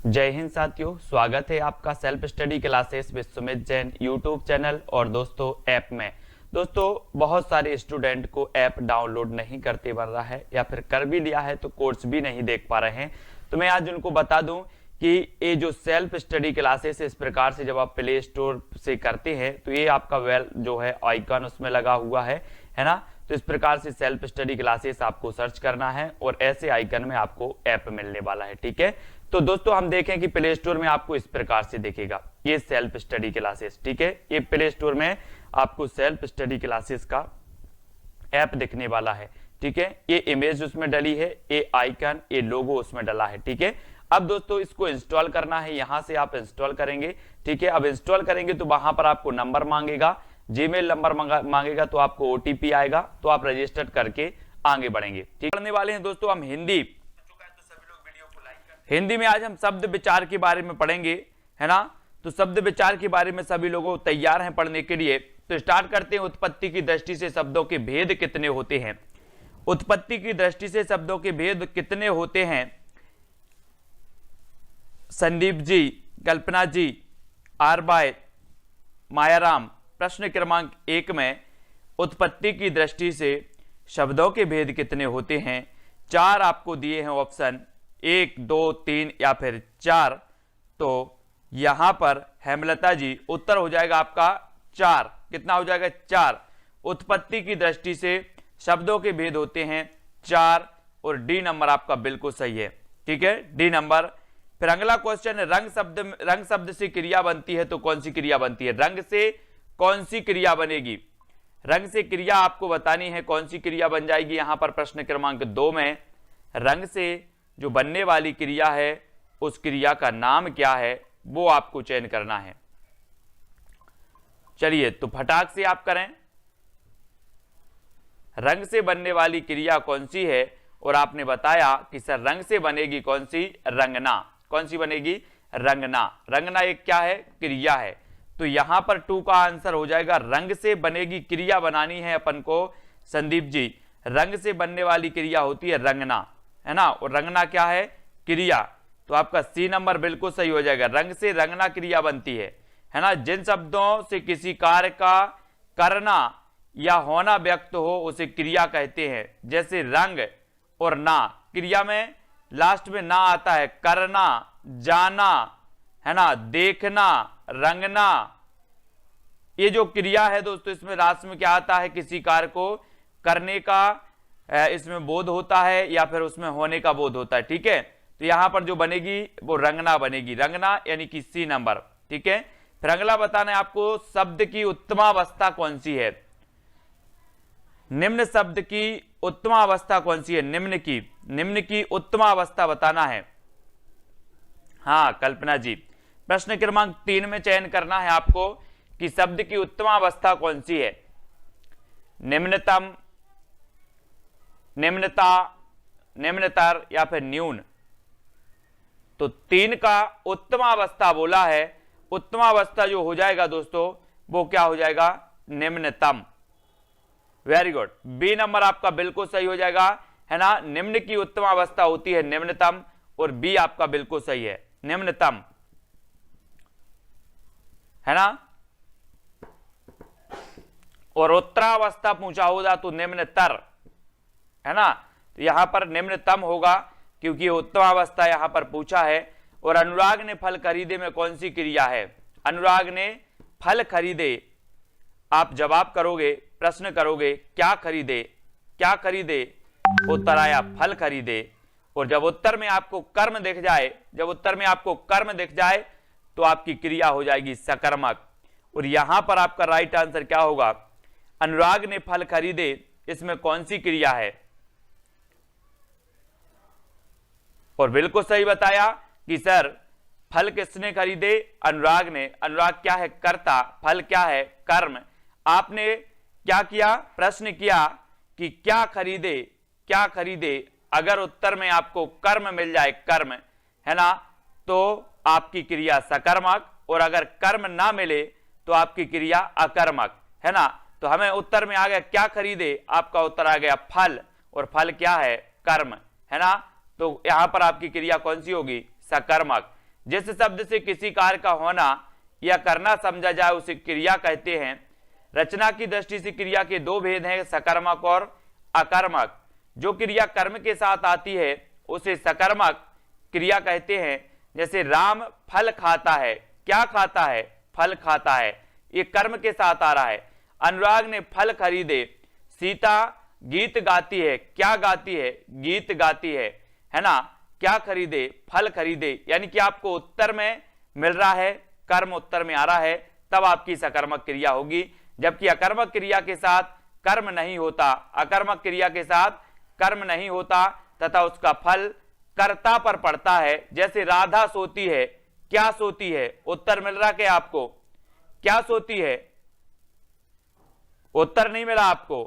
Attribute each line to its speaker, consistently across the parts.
Speaker 1: जय हिंद साथियों, स्वागत है आपका self study classes with Sumit Jain YouTube channel और दोस्तों ऐप में। दोस्तों बहुत सारे स्टूडेंट को ऐप डाउनलोड नहीं करते बन रहा है या फिर कर भी लिया है तो कोर्स भी नहीं देख पा रहे हैं। तो मैं आज उनको बता दूं कि ये जो सेल्फ स्टडी क्लासेस इस प्रकार से जब आप प्ले स्टोर से करते हैं तो ये आपका जो है आइकन उसमें लगा हुआ है ना। तो इस प्रकार से सेल्फ स्टडी क्लासेस आपको सर्च करना है और ऐसे आइकन में आपको ऐप मिलने वाला है। ठीक है, तो दोस्तों हम देखें कि प्ले स्टोर में आपको इस प्रकार से दिखेगा ये सेल्फ स्टडी क्लासेस। ठीक है, ये प्ले स्टोर में आपको सेल्फ स्टडी क्लासेस का ऐप दिखने वाला है। ठीक है, ये इमेज उसमें डली है, ये आइकन, ये लोगो उसमें डला है। ठीक है, अब दोस्तों इसको इंस्टॉल करना है, यहां से आप इंस्टॉल करेंगे। ठीक है, अब इंस्टॉल करेंगे तो वहां पर आपको नंबर मांगेगा, जीमेल नंबर मांगेगा, तो आपको ओटीपी आएगा, तो आप रजिस्टर करके आगे बढ़ेंगे। ठीक, पढ़ने वाले हैं दोस्तों हम हिंदी में आज हम शब्द विचार के बारे में पढ़ेंगे, है ना। तो शब्द विचार के बारे में सभी लोगों तैयार हैं पढ़ने के लिए। तो स्टार्ट करते हैं। उत्पत्ति की दृष्टि से शब्दों के भेद कितने होते हैं? उत्पत्ति की दृष्टि से शब्दों के भेद कितने होते हैं? संदीप जी, कल्पना जी, आर बाय मायाराम, प्रश्न क्रमांक 1 में उत्पत्ति की दृष्टि से शब्दों के भेद कितने होते हैं? 4 आपको दिए हैं ऑप्शन, 1, 2, 3 या फिर 4। तो यहां पर हेमलता जी उत्तर हो जाएगा आपका 4। कितना हो जाएगा? 4। उत्पत्ति की दृष्टि से शब्दों के भेद होते हैं 4 और डी नंबर आपका बिल्कुल सही है। ठीक है, डी नंबर। फिर अगला क्वेश्चन है, रंग शब्द से क्रिया बनती है तो कौन सी क्रिया बनती है? रंग से कौन सी क्रिया बनेगी? रंग से क्रिया आपको बतानी है, कौन सी क्रिया बन जाएगी। यहां पर प्रश्न क्रमांक 2 में रंग से जो बनने वाली क्रिया है उस क्रिया का नाम क्या है वो आपको चयन करना है। चलिए तो फटाक से आप करें। रंग से बनने वाली क्रिया कौन सी है? और आपने बताया कि सर रंग से बनेगी कौन सी? रंगना। कौन सी बनेगी? रंगना। रंगना एक क्या है? क्रिया है। तो यहां पर 2 का आंसर हो जाएगा, रंग से बनेगी क्रिया बनानी है अपन को। संदीप जी, रंग से बनने वाली क्रिया होती है रंगना, है ना। और रंगना क्या है? क्रिया। तो आपका सी नंबर बिल्कुल सही हो जाएगा, रंग से रंगना क्रिया बनती है ना। जिन शब्दों से किसी कार्य का करना या होना व्यक्त हो उसे क्रिया कहते हैं। जैसे रंग और ना, क्रिया में लास्ट में ना आता है, करना, जाना, है ना, देखना, रंगना। ये जो क्रिया है दोस्तों, इसमें लास्ट में क्या आता है? किसी कार्य को करने का इसमें बोध होता है या फिर उसमें होने का बोध होता है। ठीक है, तो यहां पर जो बनेगी वो रंगना बनेगी, रंगना यानी कि सी नंबर। ठीक है, फिर अगला बताना है आपको, शब्द की उत्तमावस्था कौन सी है? निम्न शब्द की उत्तमावस्था कौन सी है? निम्न की उत्तमावस्था बताना है। हाँ कल्पना जी, प्रश्न क्रमांक 3 में चयन करना है आपको कि शब्द की उत्तमावस्था कौन सी है। निम्नतम, निम्नता, निम्नतर या फिर न्यून। तो 3 का उत्तमावस्था बोला है। उत्तमावस्था जो हो जाएगा दोस्तों वो क्या हो जाएगा? निम्नतम। वेरी गुड, बी नंबर आपका बिल्कुल सही हो जाएगा, है ना। निम्न की उत्तमावस्था होती है निम्नतम और बी आपका बिल्कुल सही है, निम्नतम, है ना। और उत्तरावस्था पूछा होगा तो निम्नतर, है ना। तो यहां पर निम्नतम होगा क्योंकि उत्तमावस्था यहां पर पूछा है। और अनुराग ने फल खरीदे में कौन सी क्रिया है? अनुराग ने फल खरीदे, आप जवाब करोगे, प्रश्न करोगे क्या खरीदे, क्या खरीदे? उत्तर आया फल खरीदे। और जब उत्तर में आपको कर्म दिख जाए, जब उत्तर में आपको कर्म दिख जाए तो आपकी क्रिया हो जाएगी सकर्मक। और यहां पर आपका राइट आंसर क्या होगा? अनुराग ने फल खरीदे, इसमें कौन सी क्रिया है? और बिल्कुल सही बताया कि सर फल किसने खरीदे? अनुराग ने। अनुराग क्या है? कर्ता। फल क्या है? कर्म। आपने क्या किया? प्रश्न किया कि क्या खरीदे, क्या खरीदे। अगर उत्तर में आपको कर्म मिल जाए, कर्म, है ना, तो आपकी क्रिया सकर्मक। और अगर कर्म ना मिले तो आपकी क्रिया अकर्मक, है ना। तो हमें उत्तर में आ गया क्या खरीदे, आपका उत्तर आ गया फल। और फल क्या है? कर्म, है ना। तो यहां पर आपकी क्रिया कौन सी होगी? सकर्मक। जिस शब्द से किसी कार्य का होना या करना समझा जाए उसे क्रिया कहते हैं। रचना की दृष्टि से क्रिया के दो भेद हैं, सकर्मक और अकर्मक। जो क्रिया कर्म के साथ आती है उसे सकर्मक क्रिया कहते हैं। जैसे राम फल खाता है, क्या खाता है? फल खाता है, ये कर्म के साथ आ रहा है। अनुराग ने फल खरीदे। सीता गीत गाती है, क्या गाती है? गीत गाती है ना? क्या खरीदे? फल खरीदे। यानी कि आपको उत्तर में मिल रहा है, कर्म उत्तर में आ रहा है, तब आपकी सकर्मक क्रिया होगी। जबकि अकर्मक क्रिया के साथ कर्म नहीं होता, अकर्मक क्रिया के साथ कर्म नहीं होता तथा उसका फल कर्ता पर पड़ता है। जैसे राधा सोती है, क्या सोती है? उत्तर मिल रहा क्या आपको? क्या सोती है? उत्तर नहीं मिला आपको।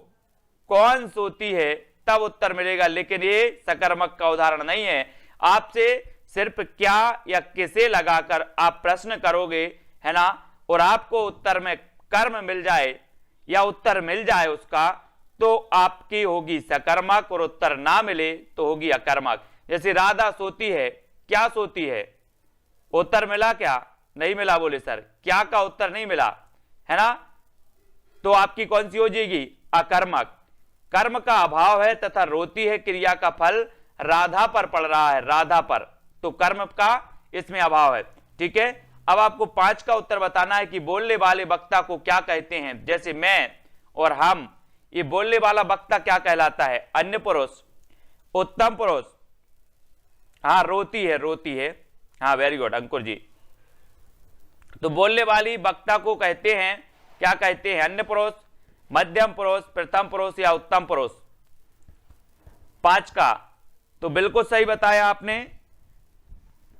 Speaker 1: कौन सोती है तब उत्तर मिलेगा, लेकिन ये सकर्मक का उदाहरण नहीं है। आपसे सिर्फ क्या या किसे लगाकर आप प्रश्न करोगे, है ना, और आपको उत्तर में कर्म मिल जाए या उत्तर मिल जाए उसका, तो आपकी होगी सकर्मक, और उत्तर ना मिले तो होगी अकर्मक। जैसे राधा सोती है, क्या सोती है? उत्तर मिला क्या? नहीं मिला। बोले सर क्या का उत्तर नहीं मिला, है ना? तो आपकी कौन सी हो जाएगी? अकर्मक। कर्म का अभाव है तथा रोती है क्रिया का फल राधा पर पड़ रहा है, राधा पर, तो कर्म का इसमें अभाव है। ठीक है, अब आपको 5 का उत्तर बताना है कि बोलने वाले वक्ता को क्या कहते हैं। जैसे मैं और हम, ये बोलने वाला वक्ता क्या कहलाता है? अन्य पुरुष, उत्तम पुरुष। हाँ, रोती है, रोती है। हाँ, वेरी गुड अंकुर जी। तो बोलने वाली वक्ता को कहते हैं, क्या कहते हैं? अन्य पुरुष, मध्यम पुरुष, प्रथम पुरुष या उत्तम पुरुष। 5 का तो बिल्कुल सही बताया आपने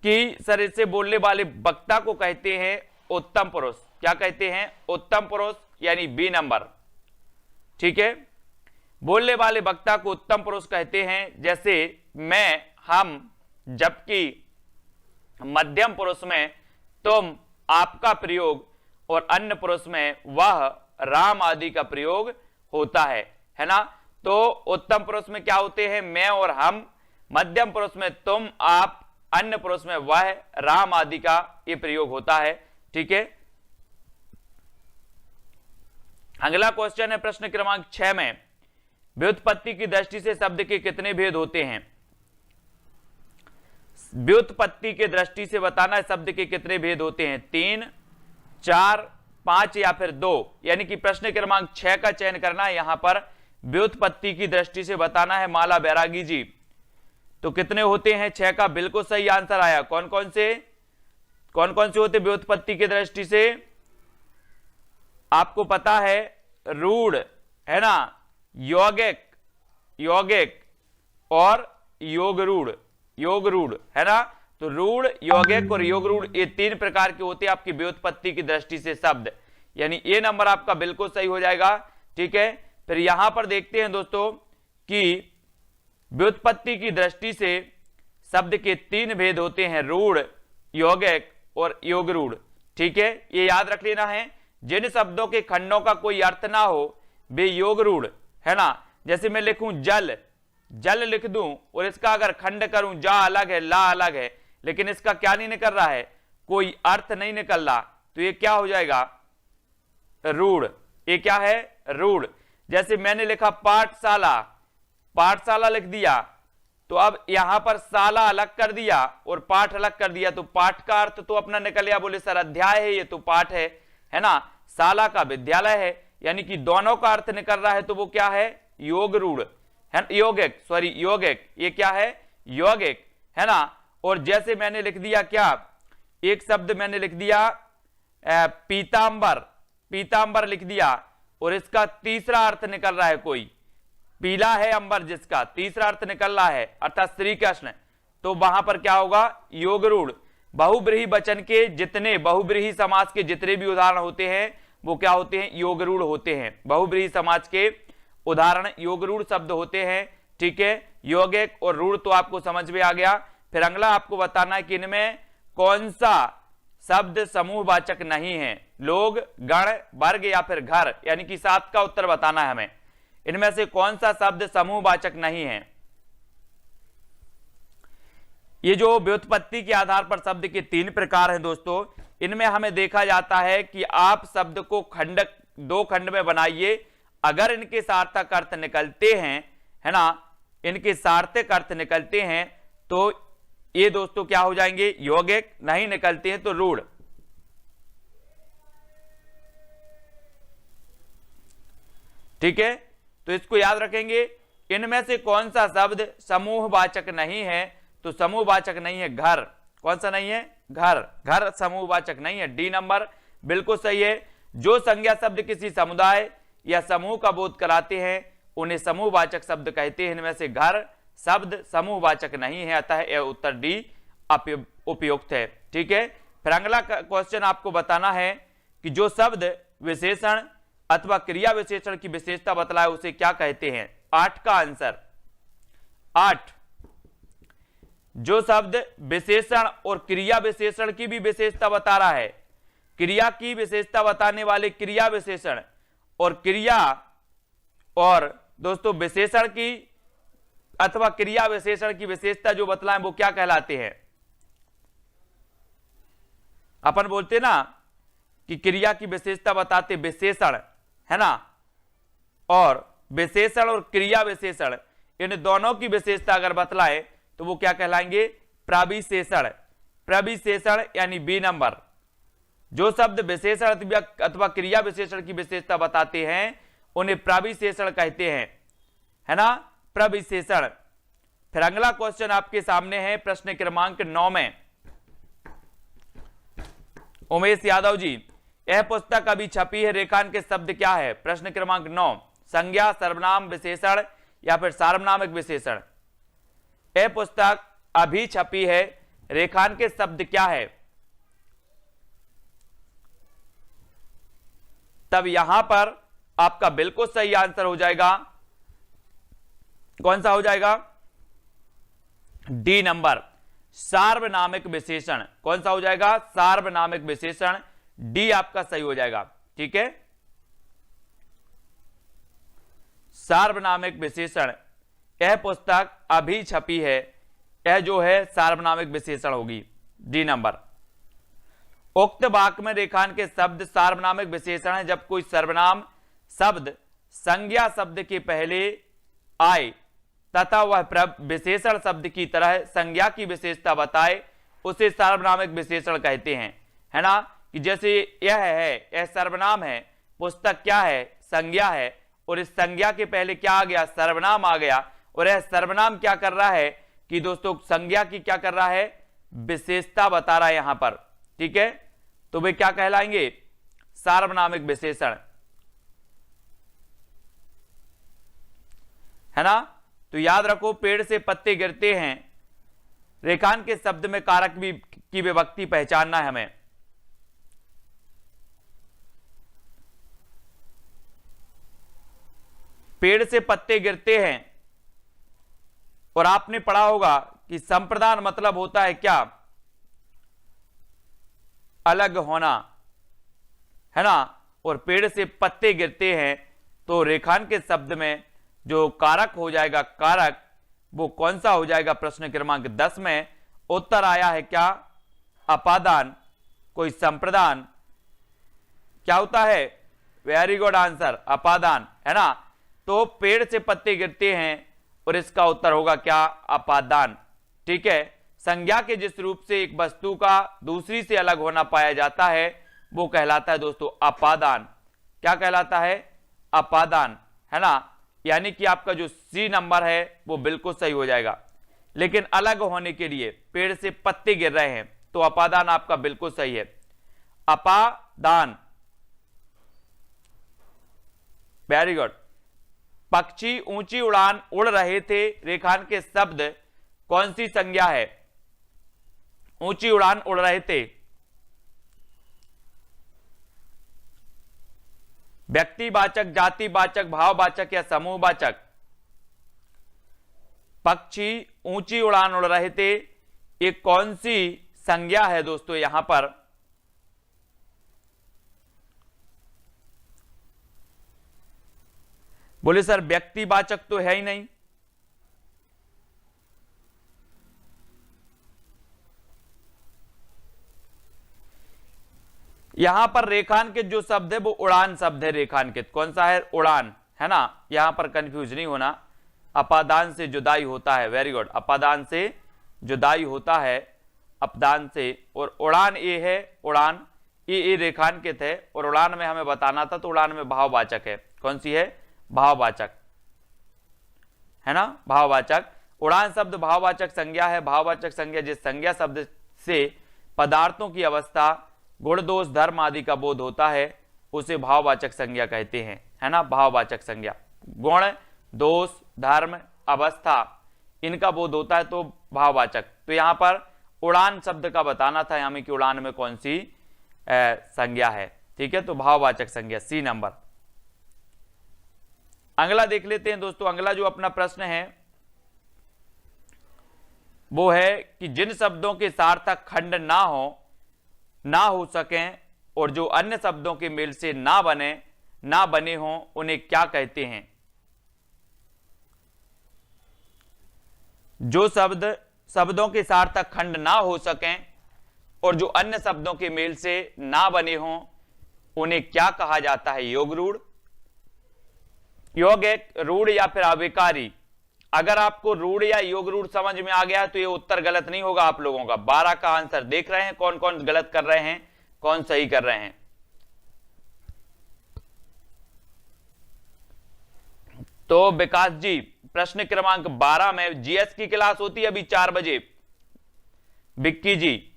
Speaker 1: कि सर इससे बोलने वाले वक्ता को कहते हैं उत्तम पुरुष। क्या कहते हैं? उत्तम पुरुष, यानी बी नंबर। ठीक है, बोलने वाले वक्ता को उत्तम पुरुष कहते हैं। जैसे मैं, हम, जबकि मध्यम पुरुष में तुम, आपका प्रयोग, और अन्य पुरुष में वह, राम आदि का प्रयोग होता है ना? तो उत्तम पुरुष में क्या होते हैं? मैं और हम, मध्यम पुरुष में तुम, आप, अन्य पुरुष में वह, राम आदि का ये प्रयोग होता है। ठीक है, अगला क्वेश्चन है प्रश्न क्रमांक 6 में, व्युत्पत्ति की दृष्टि से शब्द के कितने भेद होते हैं? व्युत्पत्ति के दृष्टि से बताना है शब्द के कितने भेद होते हैं? 3, 4, 5 या फिर 2। यानी कि प्रश्न क्रमांक 6 का चयन करना है, यहां पर व्युत्पत्ति की दृष्टि से बताना है। माला बैरागी जी, तो कितने होते हैं? 6 का बिल्कुल सही आंसर आया। कौन कौन से होते व्युत्पत्ति की दृष्टि से? आपको पता है, रूढ़, है ना, यौगिक और योग रूढ़, है ना? तो रूढ़, यौगिक और योग रूढ़, ये 3 प्रकार के होते हैं आपकी व्युत्पत्ति की दृष्टि से शब्द। यानी ये नंबर आपका बिल्कुल सही हो जाएगा। ठीक है, फिर यहां पर देखते हैं दोस्तों कि व्युत्पत्ति की दृष्टि से शब्द के 3 भेद होते हैं, रूढ़, यौगिक और योग रूढ़। ठीक है, ये याद रख लेना है। जिन शब्दों के खंडों का कोई अर्थ ना हो वे योग रूढ़, है ना? जैसे मैं लिखूं जल, जल लिख दूं और इसका अगर खंड करूं, जा अलग है, ला अलग है, लेकिन इसका क्या नहीं निकल रहा है? कोई अर्थ नहीं निकल रहा, तो ये क्या हो जाएगा? रूढ़। ये क्या है? रूढ़। जैसे मैंने लिखा पाठशाला, पाठशाला लिख दिया, तो अब यहां पर शाला अलग कर दिया और पाठ अलग कर दिया, तो पाठ का अर्थ तो अपना निकल गया। बोले सर अध्याय है, ये तो पाठ है ना? शाला का विद्यालय है, यानी कि दोनों का अर्थ निकल रहा है, तो वो क्या है? योग रूढ़, है यौगिक। ये क्या है? यौगिक, है ना? और जैसे मैंने लिख दिया क्या, एक शब्द मैंने लिख दिया पीतांबर लिख दिया, और इसका तीसरा अर्थ निकल रहा है, कोई पीला है अंबर, जिसका तीसरा अर्थ निकल रहा है अर्थात श्री कृष्ण, तो वहां पर क्या होगा? योग रूढ़। बहुब्रीहि वचन के जितने, बहुब्रीहि समाज के जितने भी उदाहरण होते हैं वो क्या होते हैं? योग रूढ़ होते हैं। बहुब्रीहि समाज के उदाहरण योग रूढ़ शब्द होते हैं। ठीक है, यौगिक और रूढ़ तो आपको समझ में आ गया। फिर अगला आपको बताना है कि इनमें कौन सा शब्द समूहवाचक नहीं है? लोग, गण, वर्ग या फिर घर, यानी कि 7 का उत्तर बताना है हमें। इनमें से कौन सा शब्द समूहवाचक नहीं है? ये जो व्युत्पत्ति के आधार पर शब्द के 3 प्रकार हैं दोस्तों, इनमें हमें देखा जाता है कि आप शब्द को दो खंड में बनाइए, अगर इनके सार्थक अर्थ निकलते हैं, है ना, इनके सार्थक अर्थ निकलते हैं तो ये दोस्तों क्या हो जाएंगे, यौगिक, नहीं निकलते हैं तो रूढ़। ठीक है, तो इसको याद रखेंगे। इनमें से कौन सा शब्द समूहवाचक नहीं है, तो समूहवाचक नहीं है घर। कौन सा नहीं है, घर। घर समूहवाचक नहीं है, डी नंबर बिल्कुल सही है। जो संज्ञा शब्द किसी समुदाय या समूह का बोध कराते हैं उन्हें समूहवाचक शब्द कहते हैं, इनमें से घर शब्द समूहवाचक नहीं है, अतः यह उत्तर डी उपयुक्त है। ठीक है, फिर अगला क्वेश्चन आपको बताना है कि जो शब्द विशेषण अथवा क्रिया विशेषण की विशेषता बतलाए उसे क्या कहते हैं। 8 का आंसर 8। जो शब्द विशेषण और क्रिया विशेषण की भी विशेषता बता रहा है, क्रिया की विशेषता बताने वाले क्रिया विशेषण और क्रिया और दोस्तों विशेषण की अथवा क्रिया विशेषण की विशेषता जो बतलाएं वो क्या कहलाते हैं। अपन बोलते ना कि क्रिया की विशेषता बताते विशेषण, है ना, और विशेषण और क्रिया विशेषण इन दोनों की विशेषता अगर बतलाए तो वो क्या कहलाएंगे, प्रविशेषण। प्रविशेषण यानी बी नंबर। जो शब्द विशेषण अथवा क्रिया विशेषण की विशेषता बताते हैं उन्हें प्रविशेषण कहते हैं, है ना, प्रविशेषण। फिर अगला क्वेश्चन आपके सामने है प्रश्न क्रमांक 9 में। उमेश यादव जी, यह पुस्तक अभी छपी है, रेखांकित शब्द क्या है। प्रश्न क्रमांक 9, संज्ञा, सर्वनाम, विशेषण या फिर सार्वनामिक विशेषण। यह पुस्तक अभी छपी है, रेखांकित शब्द क्या है। तब यहां पर आपका बिल्कुल सही आंसर हो जाएगा, कौन सा हो जाएगा, डी नंबर, सार्वनामिक विशेषण। कौन सा हो जाएगा, सार्वनामिक विशेषण, डी आपका सही हो जाएगा। ठीक है, सार्वनामिक विशेषण, यह पुस्तक अभी छपी है, यह जो है सार्वनामिक विशेषण होगी, डी नंबर। उक्त वाक्य में रेखांकित शब्द सार्वनामिक विशेषण है जब कोई सर्वनाम शब्द संज्ञा शब्द के पहले आए तथा वह विशेषण शब्द की तरह संज्ञा की विशेषता बताए, उसे सार्वनामिक विशेषण कहते हैं, है ना। कि जैसे यह है, यह सर्वनाम है, पुस्तक क्या है, संज्ञा है, और इस संज्ञा के पहले क्या आ गया, सर्वनाम आ गया, और यह सर्वनाम क्या कर रहा है कि दोस्तों संज्ञा की क्या कर रहा है, विशेषता बता रहा है यहां पर। ठीक है, तो वे क्या कहलाएंगे, सार्वनामिक विशेषण, है ना। तो याद रखो, पेड़ से पत्ते गिरते हैं, रेखांकित शब्द में कारक भी की विभक्ति पहचानना है हमें। पेड़ से पत्ते गिरते हैं, और आपने पढ़ा होगा कि संप्रदान मतलब होता है क्या, अलग होना, है ना। और पेड़ से पत्ते गिरते हैं तो रेखांकित शब्द में जो कारक हो जाएगा, कारक वो कौन सा हो जाएगा। प्रश्न क्रमांक 10 में उत्तर आया है क्या, अपादान, कोई संप्रदान, क्या होता है, वेरी गुड आंसर, अपादान, है ना। तो पेड़ से पत्ते गिरते हैं और इसका उत्तर होगा क्या, अपादान। ठीक है, संज्ञा के जिस रूप से एक वस्तु का दूसरी से अलग होना पाया जाता है वो कहलाता है दोस्तों अपादान। क्या कहलाता है, अपादान, है ना। यानी कि आपका जो सी नंबर है वो बिल्कुल सही हो जाएगा। लेकिन अलग होने के लिए पेड़ से पत्ते गिर रहे हैं तो अपादान आपका बिल्कुल सही है, अपादान, वेरी गुड। पक्षी ऊंची उड़ान उड़ रहे थे, रेखांकित शब्द कौन सी संज्ञा है, ऊंची उड़ान उड़ रहे थे। व्यक्तिवाचक, जातिवाचक, भाववाचक या समूहवाचक। पक्षी ऊंची उड़ान उड़ रहे थे, ये कौन सी संज्ञा है दोस्तों यहां पर, बोले सर व्यक्तिवाचक तो है ही नहीं। यहां पर रेखांकित जो शब्द है वो उड़ान शब्द है। रेखांकित कौन सा है? उड़ान, है ना, यहां पर कंफ्यूज नहीं होना। अपादान से जुदाई होता है, वेरी गुड, अपादान से जुदाई होता है, अपदान से। और उड़ान ये है, उड़ान ये रेखांकित है, और उड़ान में हमें बताना था, तो उड़ान में भाववाचक है। कौन सी है? भाववाचक, है ना, भाववाचक। उड़ान शब्द भाववाचक संज्ञा है। भाववाचक संज्ञा जिस संज्ञा शब्द से पदार्थों की अवस्था, गुण, दोष, धर्म आदि का बोध होता है उसे भाववाचक संज्ञा कहते हैं, है ना, भाववाचक संज्ञा। गुण, दोष, धर्म, अवस्था इनका बोध होता है तो भाववाचक। तो यहां पर उड़ान शब्द का बताना था हमें कि उड़ान में कौन सी संज्ञा है। ठीक है, तो भाववाचक संज्ञा, सी नंबर। अगला देख लेते हैं दोस्तों। अगला जो अपना प्रश्न है वो है कि जिन शब्दों के सार्थक खंड ना हो सकें और जो अन्य शब्दों के मेल से ना बने हों उन्हें क्या कहते हैं? जो शब्दों के सार्थक खंड ना हो सकें और जो अन्य शब्दों के मेल से ना बने हों उन्हें क्या कहा जाता है? योग रूढ़, योग एक रूढ़ या फिर अविकारी। अगर आपको रूढ़ या योग रूढ़ समझ में आ गया तो ये उत्तर गलत नहीं होगा आप लोगों का। 12 का आंसर देख रहे हैं, कौन कौन गलत कर रहे हैं, कौन सही कर रहे हैं। तो विकास जी, प्रश्न क्रमांक 12 में जीएस की क्लास होती है अभी 4 बजे। विक्की जी,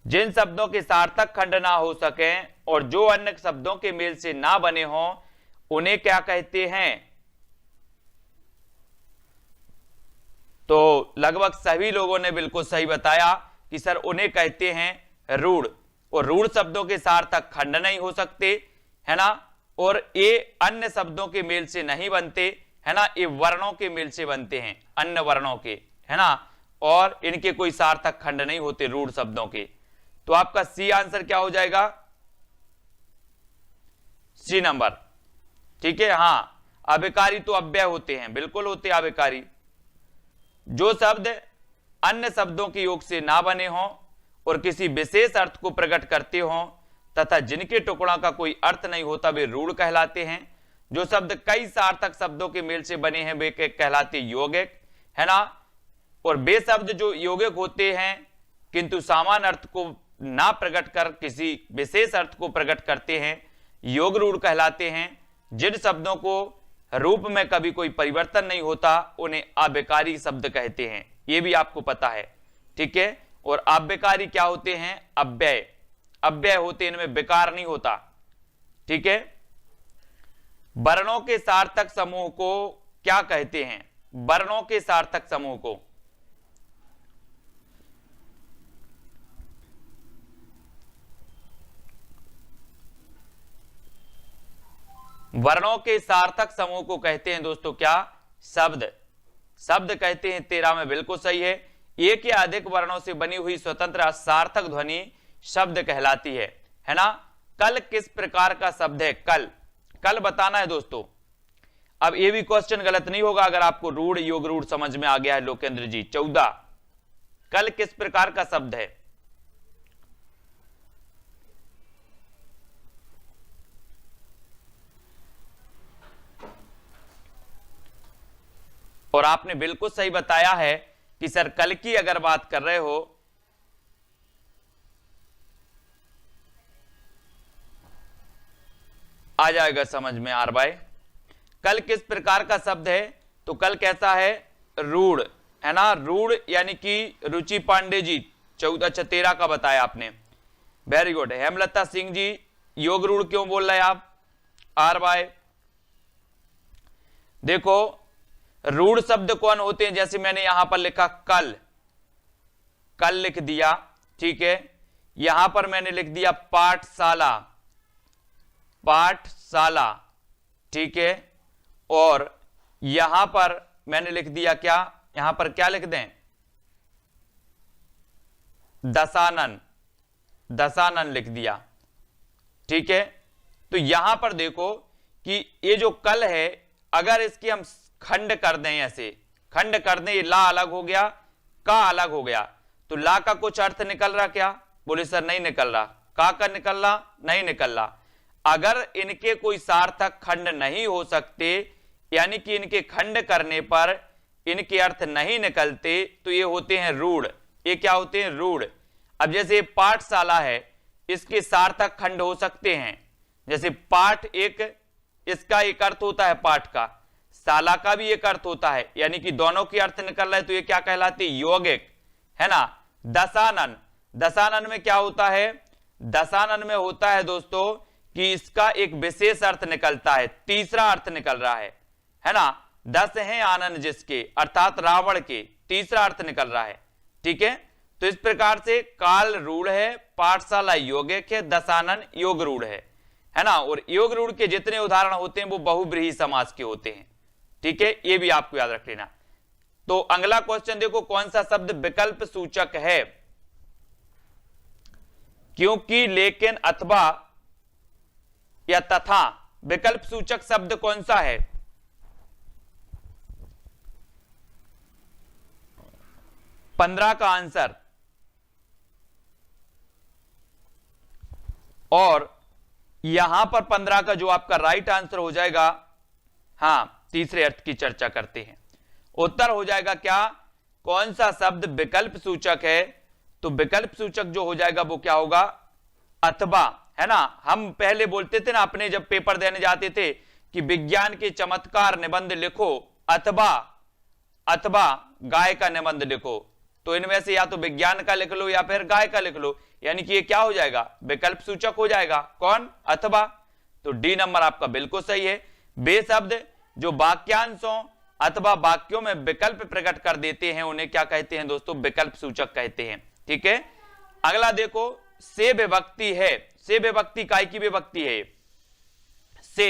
Speaker 1: जिन शब्दों के सार्थक खंड ना हो सकें और जो अन्य शब्दों के मेल से ना बने हों उन्हें क्या कहते हैं? तो लगभग सभी लोगों ने बिल्कुल सही बताया कि सर उन्हें कहते हैं रूढ़। और रूढ़ शब्दों के सार्थक खंड नहीं हो सकते, है ना, और ये अन्य शब्दों के मेल से नहीं बनते, है ना, ये वर्णों के मेल से बनते हैं, अन्य वर्णों के, है ना, और इनके कोई सार्थक खंड नहीं होते रूढ़ शब्दों के। तो आपका सी आंसर क्या हो जाएगा? C number. ठीक है, हां, अविकारी तो अव्यय होते हैं, बिल्कुल होते हैं अविकारी। जो शब्द अन्य शब्दों के योग से ना बने हों और किसी विशेष अर्थ को प्रकट करते हों तथा जिनके टुकड़ों का कोई अर्थ नहीं होता वे रूढ़ कहलाते हैं। जो शब्द कई सार्थक शब्दों के मेल से बने हैं वे कहलाते यौगिक, है ना, और वे शब्द जो यौगिक होते हैं किंतु समान अर्थ को ना प्रकट कर किसी विशेष अर्थ को प्रकट करते हैं योग रूढ़ कहलाते हैं। जिन शब्दों को रूप में कभी कोई परिवर्तन नहीं होता उन्हें अविकारी शब्द कहते हैं, यह भी आपको पता है। ठीक है, और अव्यकारी क्या होते हैं? अव्यय, अव्यय होते हैं, इनमें विकार नहीं होता। ठीक है, वर्णों के सार्थक समूह को क्या कहते हैं? वर्णों के सार्थक समूह को वर्णों के सार्थक समूह को कहते हैं दोस्तों क्या? शब्द, शब्द कहते हैं। 13 में बिल्कुल सही है। एक या अधिक वर्णों से बनी हुई स्वतंत्र सार्थक ध्वनि शब्द कहलाती है ना। कल किस प्रकार का शब्द है? कल, कल बताना है दोस्तों। अब ये भी क्वेश्चन गलत नहीं होगा अगर आपको रूढ़ योग रूढ़ समझ में आ गया है। लोकेंद्र जी 14, कल किस प्रकार का शब्द है? और आपने बिल्कुल सही बताया है कि सर कल की अगर बात कर रहे हो आ जाएगा समझ में आर भाई। कल किस प्रकार का शब्द है? तो कल कैसा है? रूढ़, है ना, रूढ़ यानी कि रुचि पांडे जी 14-13 का बताया आपने, वेरी गुड। हेमलता सिंह जी योग रूढ़ क्यों बोल रहे हैं आप? आर भाई देखो रूढ़ शब्द कौन होते हैं? जैसे मैंने यहां पर लिखा कल, कल लिख दिया, ठीक है। यहां पर मैंने लिख दिया पाठशाला, पाठशाला, ठीक है। और यहां पर मैंने लिख दिया क्या? यहां पर क्या लिख दें? दशानन, दशानन लिख दिया, ठीक है। तो यहां पर देखो कि ये जो कल है अगर इसकी हम खंड कर दें, ऐसे खंड कर दें, ये ला अलग हो गया, का अलग हो गया, तो ला का कुछ अर्थ निकल रहा क्या? बोले सर नहीं निकल रहा। का निकल रहा, नहीं निकल रहा। अगर इनके कोई सार्थक खंड नहीं हो सकते, यानी कि इनके खंड करने पर इनके अर्थ नहीं निकलते, तो ये होते हैं रूढ़। ये क्या होते हैं? रूढ़। अब जैसे पाठशाला है, इसके सार्थक खंड हो सकते हैं, जैसे पाठ एक, इसका एक अर्थ होता है पाठ का, शाला का भी एक अर्थ होता है, यानी कि दोनों के अर्थ निकल रहे, तो ये क्या कहलाती है? यौगिक, है ना। दशानन, दशानन में क्या होता है? दशानन में होता है दोस्तों कि इसका एक विशेष अर्थ निकलता है, तीसरा अर्थ निकल रहा है ना। 10 हैं आनंद जिसके, अर्थात रावण के, तीसरा अर्थ निकल रहा है। ठीक है, तो इस प्रकार से काल रूढ़ है, पाठशाला यौगिक है, दशानन योग रूढ़ है ना। और योग रूढ़ के जितने उदाहरण होते हैं वो बहुब्रीहि समास के होते हैं। ठीक है, ये भी आपको याद रख लेना। तो अगला क्वेश्चन देखो, कौन सा शब्द विकल्प सूचक है? क्योंकि, लेकिन, अथवा या तथा, विकल्प सूचक शब्द कौन सा है? पंद्रह का आंसर। और यहां पर 15 का जो आपका राइट आंसर हो जाएगा, हां, तीसरे अर्थ की चर्चा करते हैं। उत्तर हो जाएगा क्या? कौन सा शब्द विकल्प सूचक है? तो विकल्प सूचक जो हो जाएगा वो क्या होगा? अथवा, है ना। हम पहले बोलते थे ना, अपने जब पेपर देने जाते थे कि विज्ञान के चमत्कार निबंध लिखो अथवा गाय का निबंध लिखो, तो इनमें से या तो विज्ञान का लिख लो या फिर गाय का लिख लो, यानी कि ये क्या हो जाएगा? विकल्प सूचक हो जाएगा। कौन? अथवा। तो डी नंबर आपका बिल्कुल सही है। वे शब्द जो वाक्यांशों अथवा वाक्यों में विकल्प प्रकट कर देते हैं उन्हें क्या कहते हैं दोस्तों? विकल्प सूचक कहते हैं। ठीक है, अगला देखो, से विभक्ति है। से विभक्ति काय की विभक्ति है? से,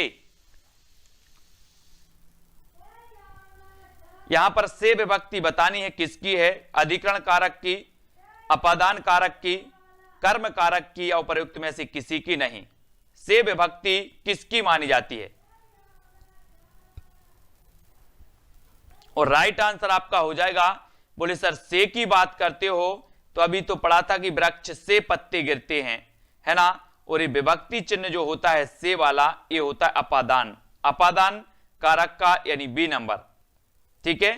Speaker 1: यहां पर से विभक्ति बतानी है किसकी है? अधिकरण कारक की, अपादान कारक की, कर्म कारक की, या उपयुक्त में से किसी की नहीं। से विभक्ति किसकी मानी जाती है? और राइट आंसर आपका हो जाएगा, बोले सर से की बात करते हो तो अभी तो पढ़ा था कि वृक्ष से पत्ते गिरते हैं, है ना। और ये विभक्ति चिन्ह जो होता है से वाला, ये होता है अपादान, अपादान कारक का, यानी बी नंबर। ठीक है,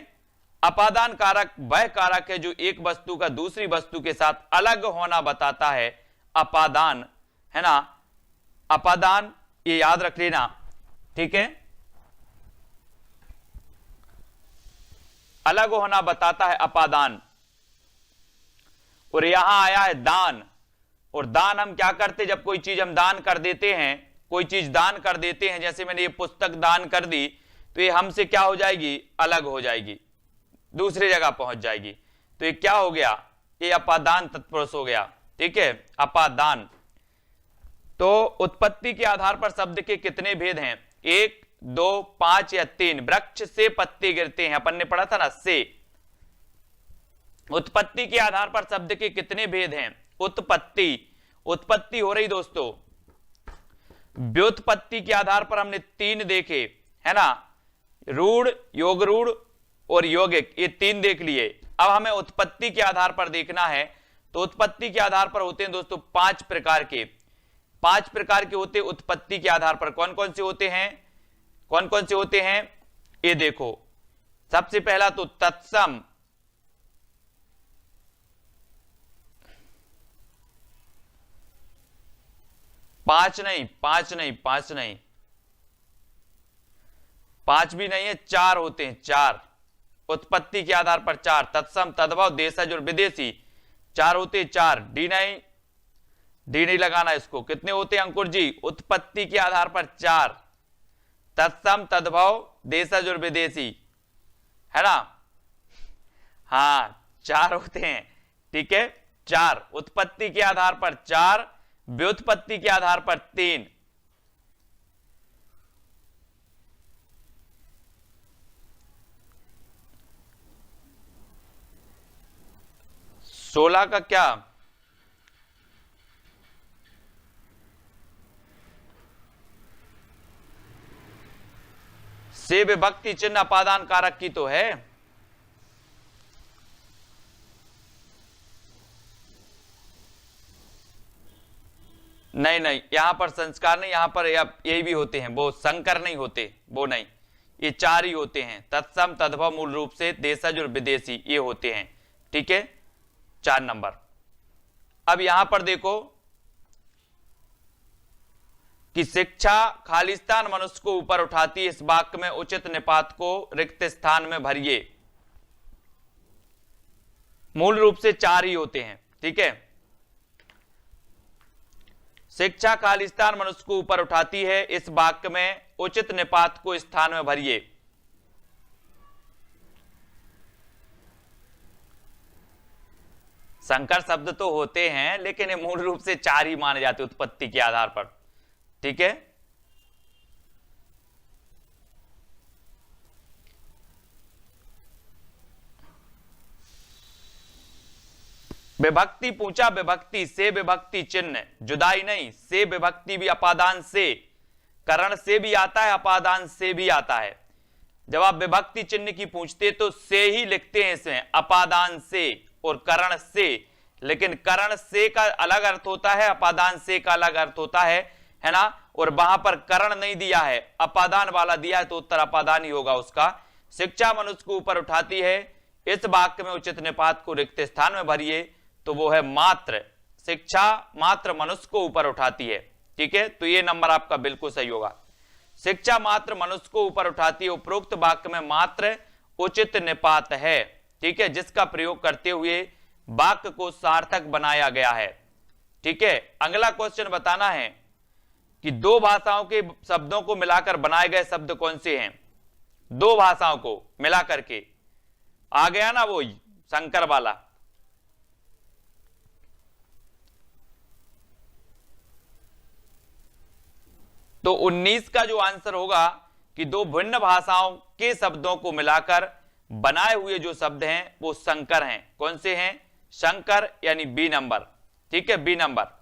Speaker 1: अपादान कारक वह कारक है जो एक वस्तु का दूसरी वस्तु के साथ अलग होना बताता है, अपादान, है ना। अपादान, ये याद रख लेना। ठीक है, अलग होना बताता है अपादान। और यहां आया है दान। और दान हम क्या करते? जब कोई चीज हम दान कर देते हैं, कोई चीज दान कर देते हैं, जैसे मैंने ये पुस्तक दान कर दी, तो ये हमसे क्या हो जाएगी? अलग हो जाएगी, दूसरी जगह पहुंच जाएगी। तो ये क्या हो गया? ये अपादान तत्पुरुष हो गया। ठीक है, अपादान। तो उत्पत्ति के आधार पर शब्द के कितने भेद हैं? 1, 2, 5 या 3? वृक्ष से पत्ते गिरते हैं, अपन ने पढ़ा था ना, से। उत्पत्ति के आधार पर शब्द के कितने भेद हैं? उत्पत्ति, उत्पत्ति हो रही दोस्तों। व्युत्पत्ति के आधार पर हमने 3 देखे, है ना, रूढ़, योग रूढ़ और यौगिक, ये 3 देख लिए। अब हमें उत्पत्ति के आधार पर देखना है। तो उत्पत्ति के आधार पर होते हैं दोस्तों 5 प्रकार के, 5 प्रकार के होते हैं उत्पत्ति के आधार पर। कौन कौन से होते हैं? कौन कौन से होते हैं? ये देखो, सबसे पहला तो तत्सम, पांच नहीं, 5 भी नहीं है, 4 होते हैं, 4 उत्पत्ति के आधार पर 4। तत्सम, तद्भव, देशज और विदेशी, 4 होते हैं, 4। डी नहीं लगाना इसको। कितने होते हैं अंकुर जी? उत्पत्ति के आधार पर 4, तत्सम, तद्भव, देशज और विदेशी, है ना। हाँ, 4 होते हैं। ठीक है, 4 उत्पत्ति के आधार पर 4, व्युत्पत्ति के आधार पर 3। सोलह का क्या? से विभक्ति चिन्ह अपादान कारक की तो है। नहीं नहीं, यहां पर संस्कार नहीं, यहां पर यही भी होते हैं, वो संकर नहीं होते, वो नहीं, ये 4 ही होते हैं, तत्सम, तद्भव, मूल रूप से, देशज और विदेशी, ये होते हैं। ठीक है, 4 नंबर। अब यहां पर देखो कि शिक्षा खालिस्तान मनुष्य को ऊपर उठाती है, इस वाक्य में उचित निपात को रिक्त स्थान में भरिए। मूल रूप से 4 ही होते हैं। ठीक है, शिक्षा खालिस्तान मनुष्य को ऊपर उठाती है, इस वाक्य में उचित निपात को स्थान में भरिए। संकर शब्द तो होते हैं, लेकिन ये मूल रूप से 4 ही माने जाते उत्पत्ति के आधार पर। ठीक है, विभक्ति पूछा, विभक्ति से विभक्ति चिन्ह, जुदाई नहीं, से विभक्ति भी अपादान से, करण से भी आता है, अपादान से भी आता है। जब आप विभक्ति चिन्ह की पूछते तो से ही लिखते हैं इसमें, अपादान से और करण से, लेकिन करण से का अलग अर्थ होता है, अपादान से का अलग अर्थ होता है ना। और वहां पर करण नहीं दिया है, अपादान वाला दिया है, तो उत्तर अपादान ही होगा उसका। शिक्षा मनुष्य को ऊपर उठाती है, इस वाक्य में उचित निपात को रिक्त स्थान में भरिए, तो वो है मात्र। शिक्षा मात्र मनुष्य को ऊपर उठाती है। ठीक है, तो ये नंबर आपका बिल्कुल सही होगा। शिक्षा मात्र मनुष्य को ऊपर उठाती है, उपरोक्त वाक्य में मात्र उचित निपात है। ठीक है, जिसका प्रयोग करते हुए वाक्य को सार्थक बनाया गया है। ठीक है, अगला क्वेश्चन बताना है कि 2 भाषाओं के शब्दों को मिलाकर बनाए गए शब्द कौन से हैं। 2 भाषाओं को मिलाकर के आ गया ना, वो संकर वाला। तो 19 का जो आंसर होगा कि 2 भिन्न भाषाओं के शब्दों को मिलाकर बनाए हुए जो शब्द हैं वो संकर हैं। कौन से हैं? संकर, यानी बी नंबर। ठीक है, बी नंबर।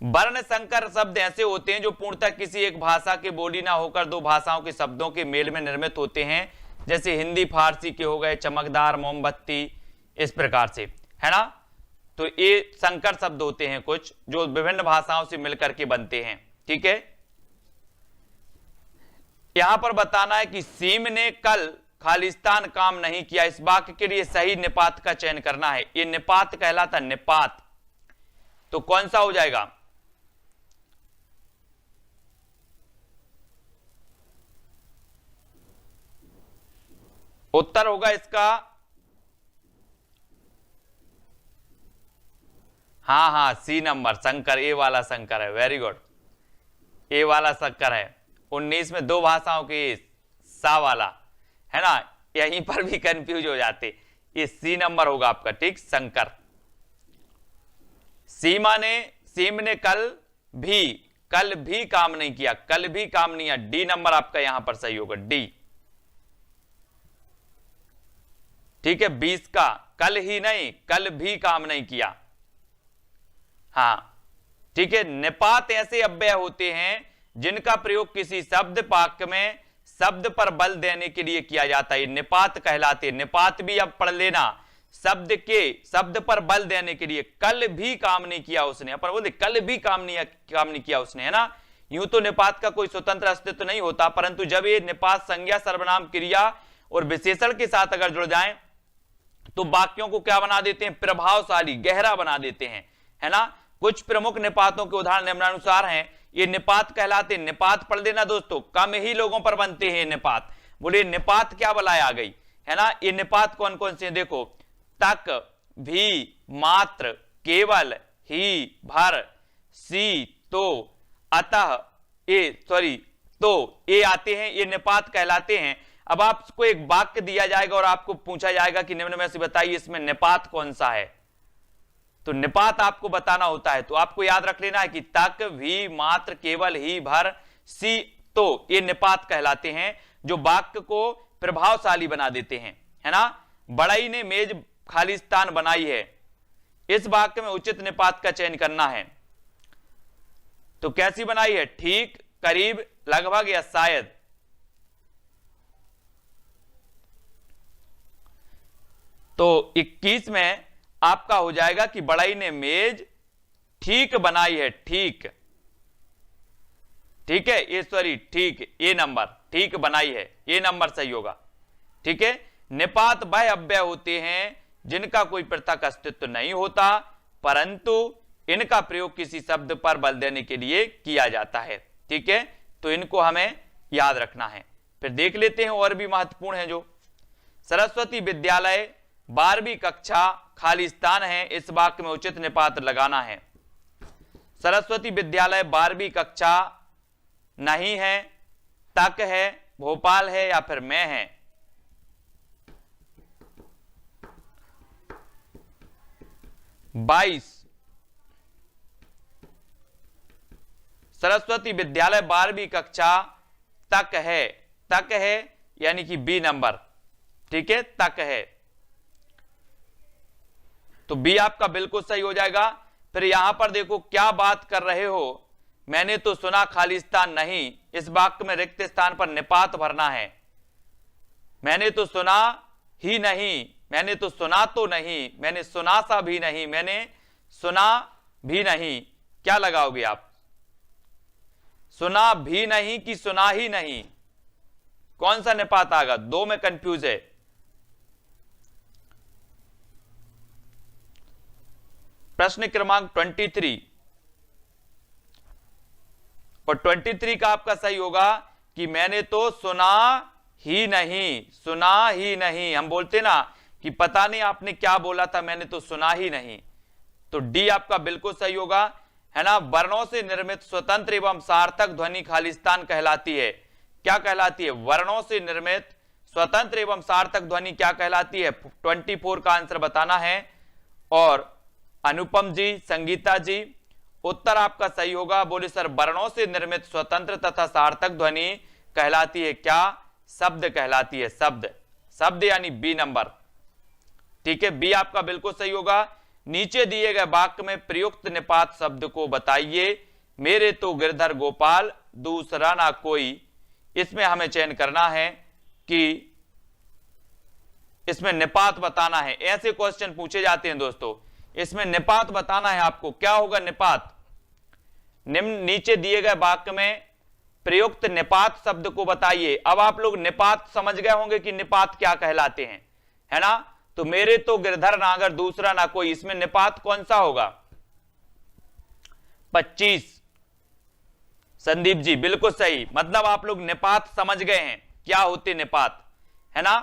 Speaker 1: वर्ण संकर शब्द ऐसे होते हैं जो पूर्णतः किसी एक भाषा के बोली ना होकर 2 भाषाओं के शब्दों के मेल में निर्मित होते हैं, जैसे हिंदी फारसी के हो गए, चमकदार, मोमबत्ती, इस प्रकार से, है ना। तो ये संकर शब्द होते हैं कुछ जो विभिन्न भाषाओं से मिलकर के बनते हैं। ठीक है, यहां पर बताना है कि सीम ने कल खालिस्तान काम नहीं किया, इस वाक्य के लिए सही निपात का चयन करना है। ये निपात कहलाता, निपात, तो कौन सा हो जाएगा? उत्तर होगा इसका, हाँ, सी नंबर, संकर, ए वाला संकर है। वेरी गुड, ए वाला संकर है। 19 में 2 भाषाओं के सा वाला, है ना, यहीं पर भी कंफ्यूज हो जाते, ये सी नंबर होगा आपका। ठीक, संकर। सीम ने कल भी काम नहीं किया, कल भी काम नहीं किया, डी नंबर आपका यहां पर सही होगा, डी। ठीक है, 20 का कल ही नहीं, कल भी काम नहीं किया। हाँ, ठीक है, निपात ऐसे अव्यय होते हैं जिनका प्रयोग किसी शब्द वाक्य में शब्द पर बल देने के लिए किया जाता है, निपात कहलाते हैं। निपात भी अब पढ़ लेना, शब्द पर बल देने के लिए। कल भी काम नहीं किया उसने, अपन बोलते कल भी काम नहीं किया उसने, है ना। यूं तो निपात का कोई स्वतंत्र अस्तित्व नहीं होता, परंतु जब ये निपात संज्ञा, सर्वनाम, क्रिया और विशेषण के साथ अगर जुड़ जाए तो वाक्यों को क्या बना देते हैं? प्रभावशाली, गहरा बना देते हैं, है ना। कुछ प्रमुख निपातों के उदाहरण निम्नानुसार हैं। ये निपात कहलाते, निपात पढ़ लेना दोस्तों, कम ही लोगों पर बनते हैं निपात। बोले निपात क्या बलाय आ गई, है ना। ये निपात कौन कौन से? देखो, तक, भी, मात्र, केवल, ही, भर, सी, तो, अतः, तो ये आते हैं, ये निपात कहलाते हैं। अब आपको एक वाक्य दिया जाएगा और आपको पूछा जाएगा कि निम्न में से बताइए इसमें निपात कौन सा है, तो निपात आपको बताना होता है। तो आपको याद रख लेना है कि तक, भी, मात्र, केवल, ही, भर, सी, तो ये निपात कहलाते हैं जो वाक्य को प्रभावशाली बना देते हैं, है ना। बड़ई ने मेज खालिस्तान बनाई है, इस वाक्य में उचित निपात का चयन करना है। तो कैसी बनाई है? ठीक, करीब, लगभग या शायद। तो 21 में आपका हो जाएगा कि बड़ई ने मेज ठीक बनाई है, ठीक, ठीक है, ये सॉरी ठीक, ए नंबर, ठीक बनाई है, ये नंबर सही होगा। ठीक है, निपात वह अव्यय होते हैं जिनका कोई पृथक अस्तित्व नहीं होता, परंतु इनका प्रयोग किसी शब्द पर बल देने के लिए किया जाता है। ठीक है, तो इनको हमें याद रखना है। फिर देख लेते हैं और भी महत्वपूर्ण है जो, सरस्वती विद्यालय 12वीं कक्षा खाली स्थान है, इस वाक्य में उचित निपात लगाना है। सरस्वती विद्यालय 12वीं कक्षा नहीं है, तक है, भोपाल है या फिर मैं है। बाईस, सरस्वती विद्यालय 12वीं कक्षा तक है, तक है यानी कि बी नंबर। ठीक है, तक है, तो बी आपका बिल्कुल सही हो जाएगा। फिर यहां पर देखो क्या बात कर रहे हो, मैंने तो सुना खाली स्थान नहीं, इस वाक्य में रिक्त स्थान पर निपात भरना है। मैंने तो सुना ही नहीं, मैंने तो सुना तो नहीं, मैंने सुना सा भी नहीं, मैंने सुना भी नहीं, क्या लगाओगे आप? सुना भी नहीं कि सुना ही नहीं, कौन सा निपात आएगा? दो में कंफ्यूज है। प्रश्न क्रमांक 23 और 23 का आपका सही होगा कि मैंने तो सुना ही नहीं, सुना ही नहीं। हम बोलते ना कि पता नहीं आपने क्या बोला था, मैंने तो सुना ही नहीं, तो डी आपका बिल्कुल सही होगा, है ना। वर्णों से निर्मित स्वतंत्र एवं सार्थक ध्वनि खालिस्तान कहलाती है। क्या कहलाती है? वर्णों से निर्मित स्वतंत्र एवं सार्थक ध्वनि क्या कहलाती है? 24 का आंसर बताना है। और अनुपम जी, संगीता जी, उत्तर आपका सही होगा। बोले सर वर्णों से निर्मित स्वतंत्र तथा सार्थक ध्वनि कहलाती है क्या? शब्द कहलाती है, शब्द, शब्द यानी बी नंबर। ठीक है, बी आपका बिल्कुल सही होगा। नीचे दिए गए वाक्य में प्रयुक्त निपात शब्द को बताइए। मेरे तो गिरधर गोपाल, दूसरा ना कोई। इसमें हमें चयन करना है कि इसमें निपात बताना है। ऐसे क्वेश्चन पूछे जाते हैं दोस्तों, इसमें निपात बताना है आपको। क्या होगा निपात? निम्न नीचे दिए गए वाक्य में प्रयुक्त निपात शब्द को बताइए। अब आप लोग निपात समझ गए होंगे कि निपात क्या कहलाते हैं, है ना। तो मेरे तो गिरधर नागर, दूसरा ना कोई, इसमें निपात कौन सा होगा? 25। संदीप जी बिल्कुल सही, मतलब आप लोग निपात समझ गए हैं क्या होते निपात, है ना।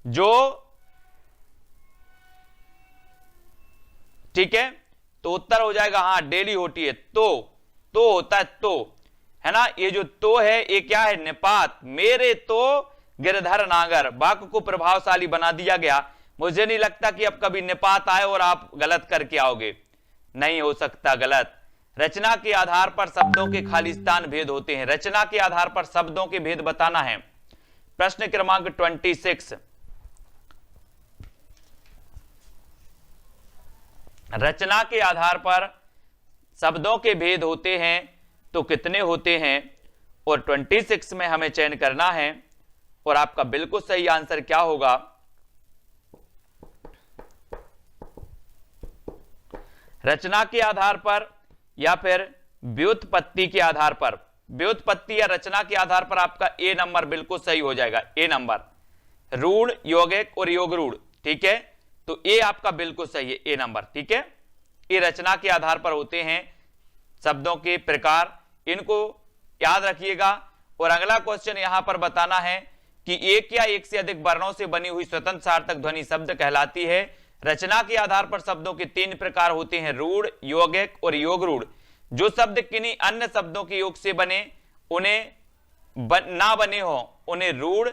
Speaker 1: जो ठीक है, तो उत्तर हो जाएगा हाँ, डेली होती है। तो होता है तो, है ना। ये जो तो है ये क्या है? निपात। मेरे तो गिरधर नागर, वाक्य को प्रभावशाली बना दिया गया। मुझे नहीं लगता कि अब कभी निपात आए और आप गलत करके आओगे, नहीं हो सकता गलत। रचना के आधार पर शब्दों के खालिस्तान भेद होते हैं। रचना के आधार पर शब्दों के भेद बताना है। प्रश्न क्रमांक 26, रचना के आधार पर शब्दों के भेद होते हैं तो कितने होते हैं? और 26 में हमें चयन करना है। और आपका बिल्कुल सही आंसर क्या होगा? रचना के आधार पर या फिर व्युत्पत्ति के आधार पर। व्युत्पत्ति या रचना के आधार पर आपका ए नंबर बिल्कुल सही हो जाएगा। ए नंबर, रूढ़, यौगिक और योग रूढ़। ठीक है, तो ए आपका बिल्कुल सही है, ए नंबर। ठीक है, ये रचना के आधार पर होते हैं शब्दों के प्रकार, इनको याद रखिएगा। और अगला क्वेश्चन यहां पर बताना है कि एक या एक से अधिक वर्णों से बनी हुई स्वतंत्र सार्थक ध्वनि शब्द कहलाती है। रचना के आधार पर शब्दों के 3 प्रकार होते हैं, रूढ़, यौगिक और योग रूढ़। जो शब्द किन्हीं अन्य शब्दों के योग से बने उन्हें ना बने हो उन्हें रूढ़,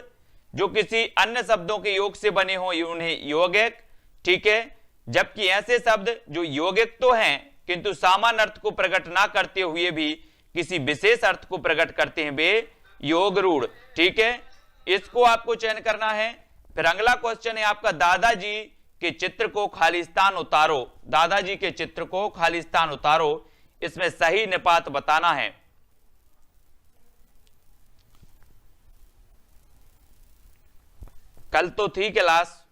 Speaker 1: जो किसी अन्य शब्दों के योग से बने हो उन्हें यौगिक। ठीक है, जबकि ऐसे शब्द जो यौगिक तो हैं किंतु सामान्य अर्थ को प्रकट ना करते हुए भी किसी विशेष अर्थ को प्रकट करते हैं वे योग रूढ़। ठीक है, इसको आपको चयन करना है। फिर अगला क्वेश्चन है आपका, दादाजी के चित्र को खालिस्तान उतारो। दादाजी के चित्र को खालिस्तान उतारो, इसमें सही निपात बताना है। कल तो थी क्लास,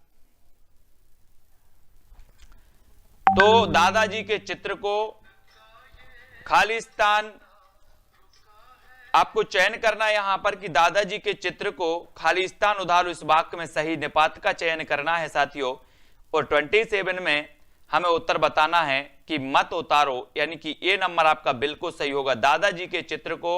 Speaker 1: तो दादाजी के चित्र को खालिस्तान आपको चयन करना है यहां पर कि दादाजी के चित्र को खालिस्तान उधारो इस वाक्य में सही निपात का चयन करना है साथियों। और 27 में हमें उत्तर बताना है कि मत उतारो, यानी कि ए नंबर आपका बिल्कुल सही होगा। दादाजी के चित्र को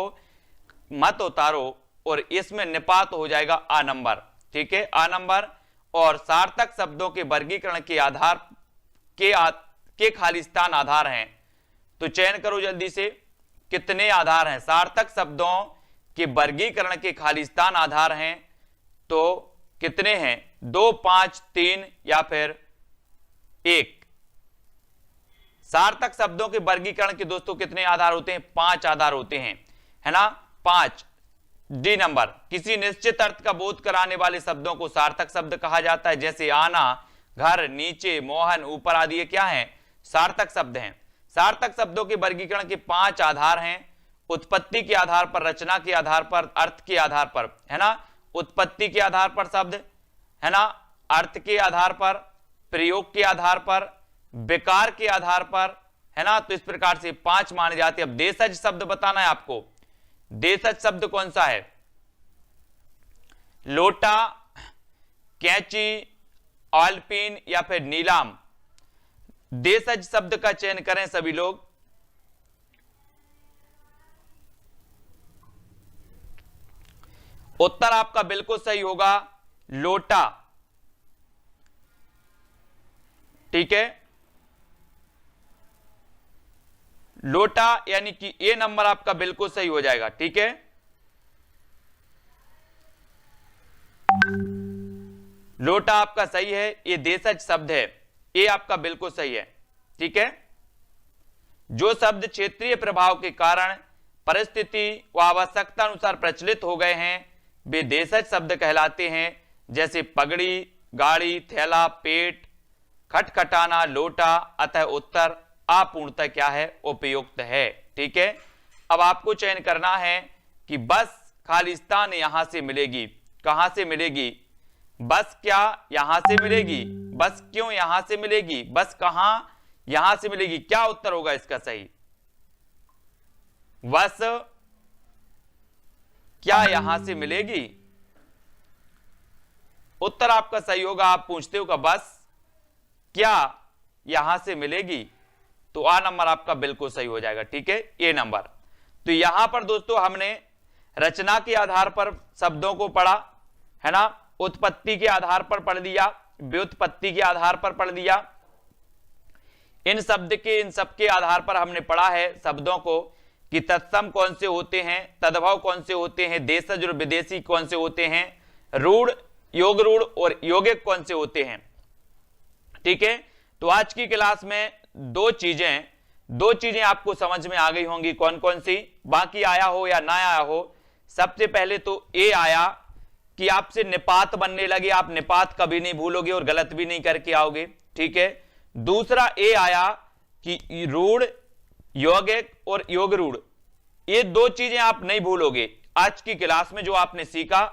Speaker 1: मत उतारो और इसमें निपात हो जाएगा आ नंबर, ठीक है, आ नंबर। और सार्थक शब्दों के वर्गीकरण के आधार के खालिस्तान आधार हैं, तो चयन करो जल्दी से, कितने आधार हैं? सार्थक शब्दों के वर्गीकरण के खालिस्तान आधार हैं, तो कितने हैं? 2, 5, 3 या फिर 1? सार्थक शब्दों के वर्गीकरण के दोस्तों कितने आधार होते हैं? 5 आधार होते हैं, है ना, 5। डी नंबर, किसी निश्चित अर्थ का बोध कराने वाले शब्दों को सार्थक शब्द कहा जाता है, जैसे आना, घर, नीचे, मोहन, ऊपर आदि, ये क्या है? सार्थक शब्द हैं। सार्थक शब्दों के वर्गीकरण के 5 आधार हैं, उत्पत्ति के आधार पर, रचना के आधार पर, अर्थ के आधार पर, है ना, उत्पत्ति के आधार पर शब्द, है ना, अर्थ के आधार पर, प्रयोग के आधार पर, विकार के आधार पर, है ना। तो इस प्रकार से 5 माने जाते हैं। अब देशज शब्द बताना है आपको। देशज शब्द कौन सा है? लोटा, कैंची, ऑलपिन या फिर नीलाम। देशज शब्द का चयन करें सभी लोग। उत्तर आपका बिल्कुल सही होगा, लोटा, ठीक है, लोटा, यानी कि ए नंबर आपका बिल्कुल सही हो जाएगा, ठीक है। लोटा आपका सही है, ये देशज शब्द है, ये आपका बिल्कुल सही है, ठीक है। जो शब्द क्षेत्रीय प्रभाव के कारण परिस्थिति व आवश्यकता अनुसार प्रचलित हो गए हैं वे देशज शब्द कहलाते हैं, जैसे पगड़ी, गाड़ी, थैला, पेट, खटखटाना, लोटा। अतः उत्तर अपूर्णतः क्या है? उपयुक्त है, ठीक है। अब आपको चयन करना है कि बस खालिस्तान यहां से मिलेगी। कहां से मिलेगी? बस क्या यहां से मिलेगी? बस क्यों यहां से मिलेगी? बस कहां? यहां से मिलेगी। क्या उत्तर होगा इसका सही? बस क्या यहां से मिलेगी? उत्तर आपका सही होगा। आप पूछते हो कि बस क्या यहां से मिलेगी, तो आ नंबर आपका बिल्कुल सही हो जाएगा, ठीक है, ए नंबर। तो यहां पर दोस्तों हमने रचना के आधार पर शब्दों को पढ़ा, है ना, उत्पत्ति के आधार पर पढ़ लिया, व्युत्पत्ति के आधार पर पढ़ लिया। इन शब्द के, इन सब के आधार पर हमने पढ़ा है शब्दों को कि तत्सम कौन से होते हैं, तद्भव कौन से होते हैं, देशज और विदेशी कौन से होते हैं, रूढ़, योग रूढ़ और यौगिक कौन से होते हैं, ठीक है। तो आज की क्लास में दो चीजें आपको समझ में आ गई होंगी। कौन कौन सी? बाकी आया हो या ना आया हो, सबसे पहले तो ए आया कि आपसे निपात बनने लगे, आप निपात कभी नहीं भूलोगे और गलत भी नहीं करके आओगे, ठीक है। दूसरा ए आया कि रूढ़, यौगिक और योग रूढ़, ये दो चीजें आप नहीं भूलोगे। आज की क्लास में जो आपने सीखा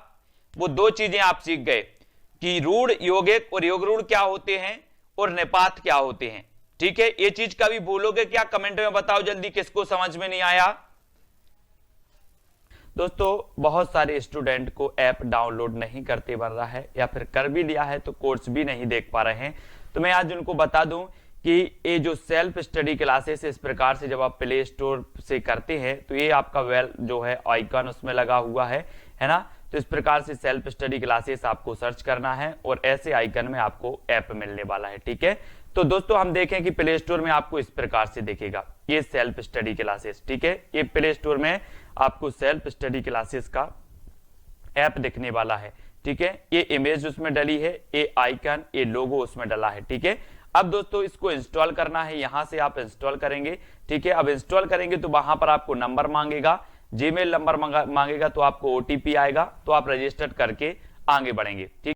Speaker 1: वो दो चीजें आप सीख गए कि रूढ़, यौगिक और योग रूढ़ क्या होते हैं और निपात क्या होते हैं, ठीक है। ये चीज कभी भूलोगे क्या? कमेंट में बताओ जल्दी, किसको समझ में नहीं आया। दोस्तों बहुत सारे स्टूडेंट को ऐप डाउनलोड नहीं करते बन रहा है, या फिर कर भी लिया है तो कोर्स भी नहीं देख पा रहे हैं। तो मैं आज उनको बता दूं कि ये जो सेल्फ स्टडी क्लासेस इस प्रकार से जब आप प्ले स्टोर से करते हैं तो ये आपका वेल जो है आइकन उसमें लगा हुआ है ना। तो इस प्रकार से सेल्फ स्टडी क्लासेस आपको सर्च करना है और ऐसे आइकन में आपको ऐप मिलने वाला है, ठीक है। तो दोस्तों हम देखें कि प्ले स्टोर में आपको इस प्रकार से दिखेगा ये सेल्फ स्टडी क्लासेस, ठीक है। ये प्ले स्टोर में आपको सेल्फ स्टडी क्लासेस का ऐप दिखने वाला है, ठीक है। ये इमेज उसमें डली है, ये आइकन, ये लोगो उसमें डला है, ठीक है। अब दोस्तों इसको इंस्टॉल करना है, यहां से आप इंस्टॉल करेंगे, ठीक है। अब इंस्टॉल करेंगे तो वहां पर आपको नंबर मांगेगा, जीमेल नंबर मांगेगा, तो आपको ओटीपी आएगा, तो आप रजिस्टर करके आगे बढ़ेंगे, ठीक।